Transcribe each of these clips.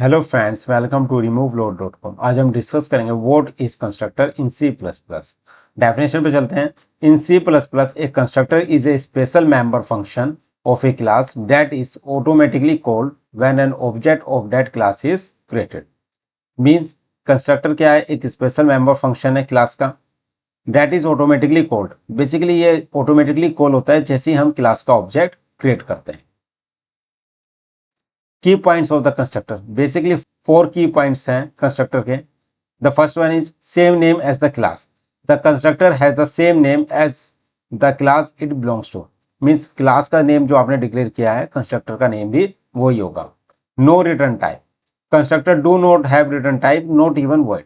Hello friends, welcome to removeload.com। आज हम discuss करेंगे what is constructor in C plus plus. Definition पे चलते हैं। In C plus plus a constructor is a special member function of a class that is automatically called when an object of that class is created. Means constructor क्या है? एक special member function है class का, that is automatically called. Basically ये automatically call होता है जैसे ही हम क्लास का ऑब्जेक्ट क्रिएट करते हैं। Key points of the constructor, basically 4 key points हैं कंस्ट्रक्टर के। The first one is same name as the class. The constructor has the same name as the class it belongs to. Means class का name जो आपने declare किया है, constructor का name भी वही होगा। No return type, constructor do not have return type, not even void.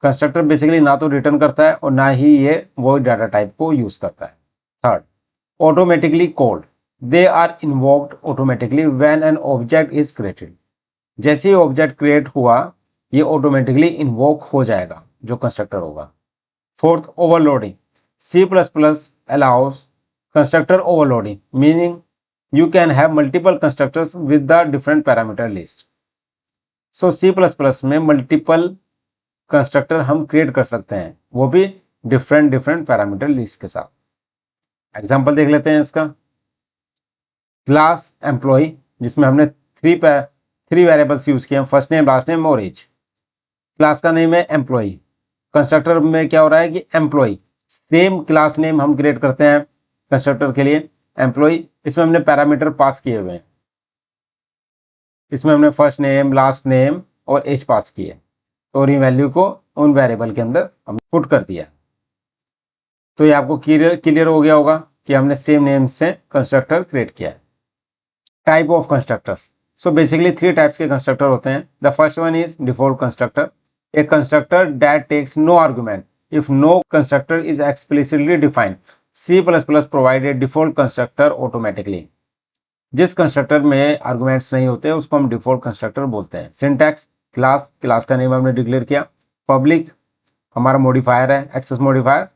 Constructor basically ना तो रिटर्न करता है और ना ही ये वॉइड डाटा टाइप को यूज करता है। Third, automatically called, they are invoked automatically when an object is created. जैसे ही ऑब्जेक्ट क्रिएट हुआ ये ऑटोमेटिकली इन्वोक हो जाएगा जो कंस्ट्रक्टर होगा। Fourth, overloading, C plus plus allows constructor overloading, meaning you can have multiple constructors with the different parameter list. So C plus plus में multiple constructor हम क्रिएट कर सकते हैं, वो भी डिफरेंट डिफरेंट पैरामीटर लिस्ट के साथ। एग्जाम्पल देख लेते हैं इसका। क्लास एम्प्लॉय, जिसमें हमने थ्री वेरिएबल्स यूज किए हैं, फर्स्ट नेम, लास्ट नेम और एज। क्लास का नेम है एम्प्लॉय। कंस्ट्रक्टर में क्या हो रहा है कि एम्प्लॉय, सेम क्लास नेम हम क्रिएट करते हैं कंस्ट्रक्टर के लिए एम्प्लॉय। इसमें हमने पैरामीटर पास किए हुए हैं, इसमें हमने फर्स्ट नेम, लास्ट नेम और एज पास किए और इन वैल्यू को उन वेरिएबल के अंदर हम पुट कर दिया। तो ये आपको क्लियर हो गया होगा कि हमने सेम नेम से कंस्ट्रक्टर क्रिएट किया है। Type of constructors, so basically 3 types के कंस्ट्रक्टर होते हैं। The first one is default constructor, a constructor that takes no argument if no constructor is explicitly defined. C plus plus provided default constructor automatically. जिस constructor में arguments नहीं होते उसको हम default constructor बोलते हैं। सिंटैक्स, क्लास, क्लास का name हमने डिक्लेयर किया। पब्लिक हमारा मॉडिफायर है, एक्सेस मॉडिफायर,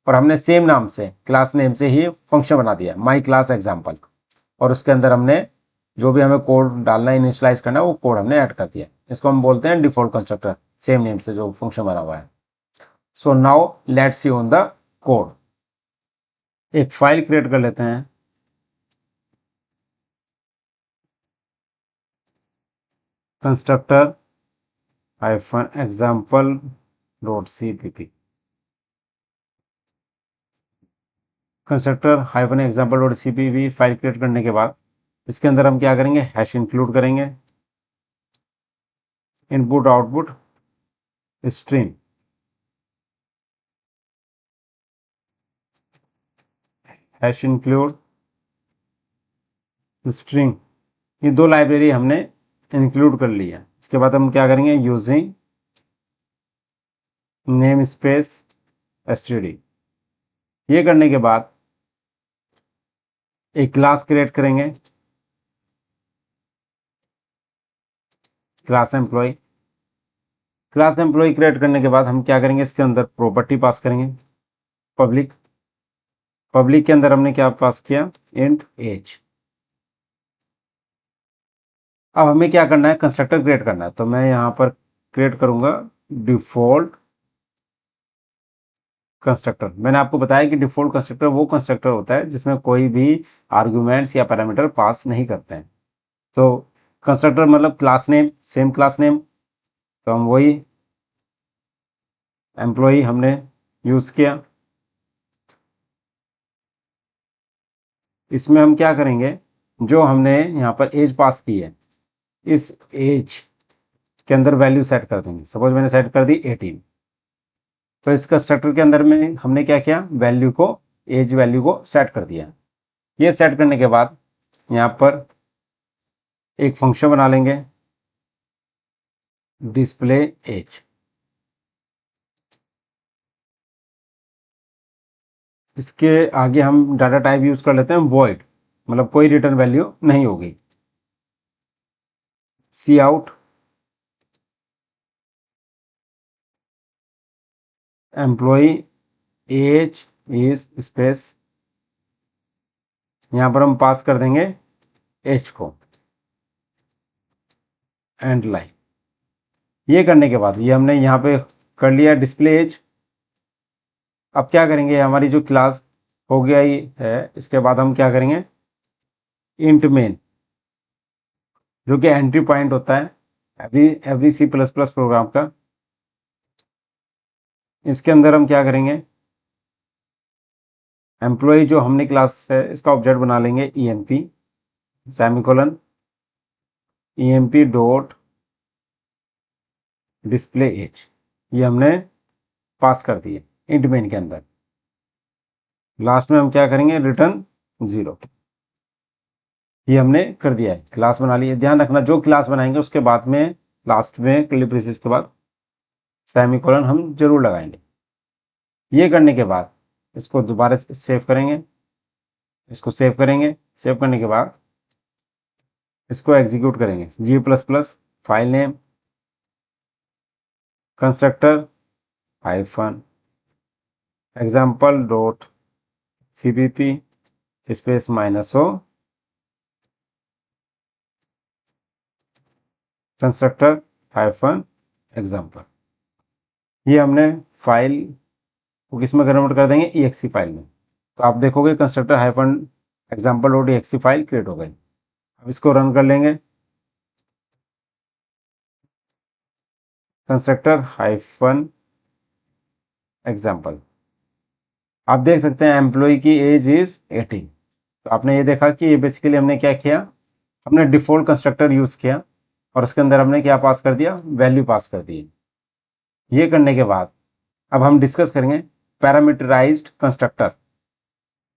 और हमने सेम नाम से क्लास नेम से ही फंक्शन बना दिया, माई क्लास एग्जाम्पल, और उसके अंदर हमने जो भी हमें कोड डालना है, इनिशियलाइज करना है, वो कोड हमने ऐड कर दिया। इसको हम बोलते हैं डिफॉल्ट कंस्ट्रक्टर, सेम नेम से जो फंक्शन बना हुआ है। So now let's see on the code. एक फाइल क्रिएट कर लेते हैं। Constructor -example.cpp, constructor -example.cpp file create करने के बाद इसके अंदर हम क्या करेंगे, हैश इंक्लूड करेंगे, input output stream, hash include string. ये 2 लाइब्रेरी हमने इंक्लूड कर ली है। इसके बाद हम क्या करेंगे, यूजिंग नेम स्पेस std। ये करने के बाद एक क्लास क्रिएट करेंगे, class employ. Class employ create करने के बाद हम क्या करेंगे, इसके अंदर प्रॉपर्टी पास करेंगे, पब्लिक। पब्लिक के अंदर हमने क्या पास किया, इंट एज। अब हमें क्या करना है, कंस्ट्रक्टर क्रिएट करना है, तो मैं यहां पर क्रिएट करूंगा डिफॉल्ट कंस्ट्रक्टर। मैंने आपको बताया कि डिफॉल्ट कंस्ट्रक्टर वो कंस्ट्रक्टर होता है जिसमें कोई भी आर्ग्यूमेंट्स या पैरामीटर पास नहीं करते हैं। तो कंस्ट्रक्टर मतलब class name, same class name, तो हम वही एम्प्लॉय हमने यूज किया। इसमें हम क्या करेंगे, जो हमने यहाँ पर एज पास की है, इस एज के अंदर वैल्यू सेट कर देंगे। सपोज मैंने सेट कर दी 18, तो इस कंस्ट्रक्टर के अंदर में हमने क्या किया, वैल्यू को, एज वैल्यू को सेट कर दिया। ये सेट करने के बाद यहाँ पर एक फंक्शन बना लेंगे, डिस्प्ले एज। इसके आगे हम डाटा टाइप यूज कर लेते हैं वॉइड, मतलब कोई रिटर्न वैल्यू नहीं होगी। C out employee age is space, यहां पर हम पास कर देंगे एच को, एंड लाइन। ये करने के बाद ये हमने यहाँ पे कर लिया डिस्प्ले एज। अब क्या करेंगे, हमारी जो क्लास हो गया ही है, इसके बाद हम क्या करेंगे, इंट मेन जो कि एंट्री पॉइंट होता है एवरी C++ प्रोग्राम का, इसके अंदर हम क्या करेंगे, एम्प्लॉय जो हमने क्लास है इसका ऑब्जेक्ट बना लेंगे emp semicolon emp dot display age. ये हमने पास कर दिए इंट मेन के अंदर। लास्ट में हम क्या करेंगे, रिटर्न 0। ये हमने कर दिया है, क्लास बना ली है। ध्यान रखना जो क्लास बनाएंगे उसके बाद में लास्ट में कर्ली ब्रेसेस के बाद सेमीकोलन हम जरूर लगाएंगे। ये करने के बाद इसको दोबारा सेव करेंगे, इसको सेव करेंगे। सेव करने के बाद इसको एग्जीक्यूट करेंगे। G++ file name constructor hyphen example dot cpp space -o constructor hyphen example. ये हमने फाइल को किस में कन्वर्ट कर देंगे, exe फाइल में। तो आप देखोगे constructor hyphen example dot exe file create हो गई। अब इसको रन कर लेंगे, कंस्ट्रक्टर हाइफन एग्जाम्पल। आप देख सकते हैं एम्प्लॉय की एज इज 18। तो आपने ये देखा कि ये बेसिकली हमने क्या किया, हमने डिफॉल्ट कंस्ट्रक्टर यूज किया और उसके अंदर हमने क्या पास कर दिया, वैल्यू पास कर दी। ये करने के बाद अब हम डिस्कस करेंगे पैरामीटराइज्ड कंस्ट्रक्टर।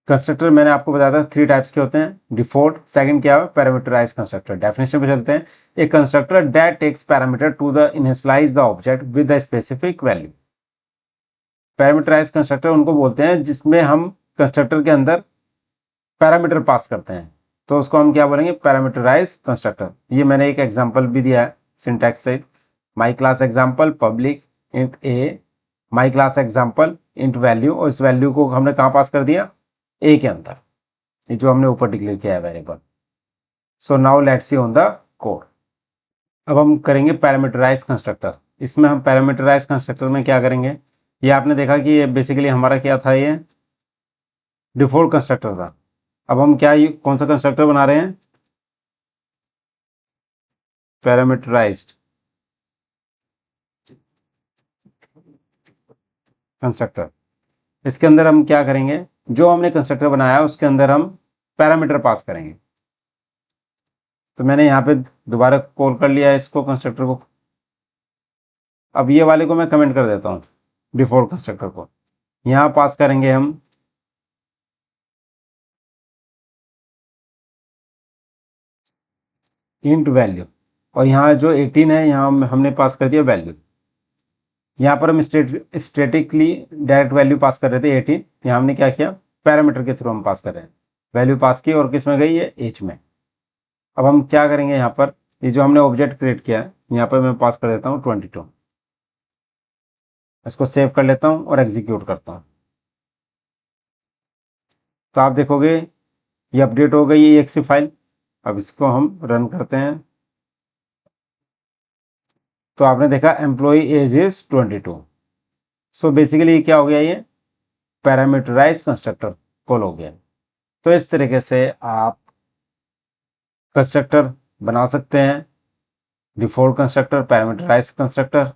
कंस्ट्रक्टर मैंने आपको बताया था 3 टाइप्स के होते हैं, डिफॉल्ट, सेकंड क्या है पैरामीटराइज्ड कंस्ट्रक्टर। डेफिनेशन पे चलते हैं। A constructor that takes parameter to the initialize the object with the specific value. Parameterized constructor उनको बोलते हैं जिसमें हम कंस्ट्रक्टर के अंदर पैरामीटर पास करते हैं, तो उसको हम क्या बोलेंगे, पैरामीटराइज्ड कंस्ट्रक्टर। ये मैंने एक एग्जांपल भी दिया है सिंटैक्स सहित, my class example public int A my class example int value, और इस वैल्यू को हमने कहाँ पास कर दिया, ए के अंदर, ये जो हमने ऊपर डिक्लेयर किया है variable. So now let's see on the code. अब हम करेंगे पैरामीटराइज्ड कंस्ट्रक्टर। इसमें हम पैरामीटराइज्ड कंस्ट्रक्टर में क्या करेंगे, ये आपने देखा कि ये बेसिकली हमारा क्या था, ये डिफॉल्ट कंस्ट्रक्टर था। अब हम क्या कौन सा कंस्ट्रक्टर बना रहे हैं, पैरामीटराइज्ड कंस्ट्रक्टर। इसके अंदर हम क्या करेंगे, जो हमने कंस्ट्रक्टर बनाया है उसके अंदर हम पैरामीटर पास करेंगे। तो मैंने यहाँ पे दोबारा कॉल कर लिया है इसको, कंस्ट्रक्टर को। अब ये वाले को मैं कमेंट कर देता हूँ, डिफॉल्ट कंस्ट्रक्टर को। यहाँ पास करेंगे हम इंट वैल्यू, और यहाँ जो 18 है यहाँ हमने पास कर दिया वैल्यू। यहाँ पर हम स्टेटिकली डायरेक्ट वैल्यू पास कर रहे थे 18, यहाँ हमने क्या किया, पैरामीटर के थ्रू हम पास कर रहे हैं। वैल्यू पास की और किस में गई है, एच में। अब हम क्या करेंगे, यहाँ पर ये जो हमने ऑब्जेक्ट क्रिएट किया है यहाँ पर मैं पास कर देता हूँ 22। इसको सेव कर लेता हूँ और एग्जीक्यूट करता हूँ। तो आप देखोगे ये अपडेट हो गई ये exe फाइल। अब इसको हम रन करते हैं तो आपने देखा employee age is 22। So basically क्या हो गया, ये पैरामीटराइज कंस्ट्रक्टर कॉल हो गया। तो इस तरीके से आप कंस्ट्रक्टर बना सकते हैं, default constructor, parameterized constructor.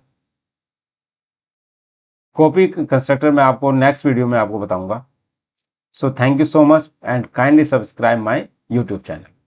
Copy constructor मैं आपको नेक्स्ट वीडियो में आपको बताऊंगा। So thank you so much and kindly subscribe my YouTube channel.